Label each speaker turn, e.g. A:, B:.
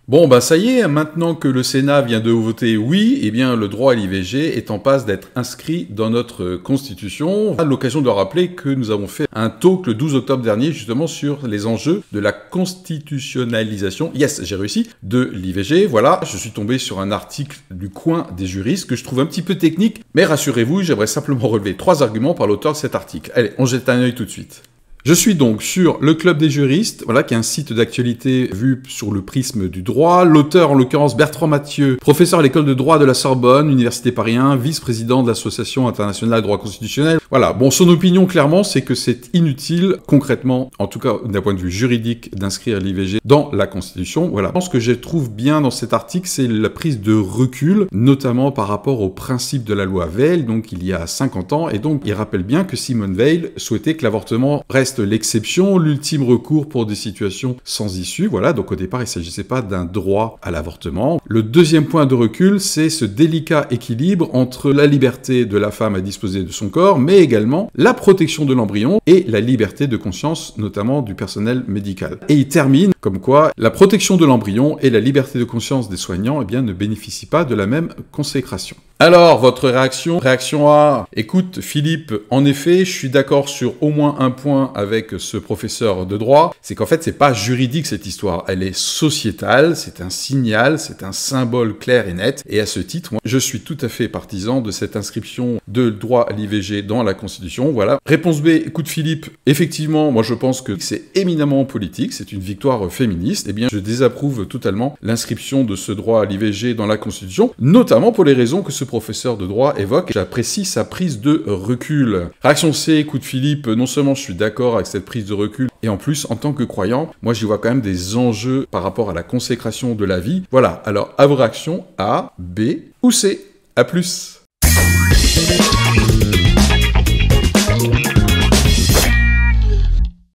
A: Bon, bah ça y est, maintenant que le Sénat vient de voter oui, eh bien le droit à l'IVG est en passe d'être inscrit dans notre Constitution. À l'occasion de rappeler que nous avons fait un talk le 12 octobre dernier justement sur les enjeux de la constitutionnalisation, yes, j'ai réussi, de l'IVG. Voilà, je suis tombé sur un article du Coin des juristes que je trouve un petit peu technique, mais rassurez-vous, j'aimerais simplement relever 3 arguments par l'auteur de cet article. Allez, on jette un œil tout de suite. Je suis donc sur le Club des juristes, voilà, qui est un site d'actualité vu sur le prisme du droit. L'auteur, en l'occurrence Bertrand Mathieu, professeur à l'école de droit de la Sorbonne, Université Paris 1, vice-président de l'Association internationale de droit constitutionnel. Voilà, bon, son opinion, clairement, c'est que c'est inutile, concrètement, en tout cas d'un point de vue juridique, d'inscrire l'IVG dans la Constitution. Voilà. Ce que je trouve bien dans cet article, c'est la prise de recul, notamment par rapport au principe de la loi Veil, donc il y a 50 ans, et donc il rappelle bien que Simone Veil souhaitait que l'avortement reste l'exception, l'ultime recours pour des situations sans issue. Voilà, donc au départ, il ne s'agissait pas d'un droit à l'avortement. Le deuxième point de recul, c'est ce délicat équilibre entre la liberté de la femme à disposer de son corps, mais également la protection de l'embryon et la liberté de conscience, notamment du personnel médical. Et il termine comme quoi la protection de l'embryon et la liberté de conscience des soignants, eh bien, ne bénéficient pas de la même consécration. Alors, votre réaction? Réaction A, écoute Philippe, en effet, je suis d'accord sur au moins un point avec ce professeur de droit, c'est qu'en fait, c'est pas juridique cette histoire, elle est sociétale, c'est un signal, c'est un symbole clair et net, et à ce titre, moi, je suis tout à fait partisan de cette inscription de droit à l'IVG dans la Constitution, voilà. Réponse B, écoute Philippe, effectivement, moi je pense que c'est éminemment politique, c'est une victoire féministe, eh bien, je désapprouve totalement l'inscription de ce droit à l'IVG dans la Constitution, notamment pour les raisons que ce professeur de droit évoque. J'apprécie sa prise de recul. Réaction C, écoute Philippe, non seulement je suis d'accord avec cette prise de recul, et en plus, en tant que croyant, moi j'y vois quand même des enjeux par rapport à la consécration de la vie. Voilà, alors à vos réactions, A, B ou C. À plus.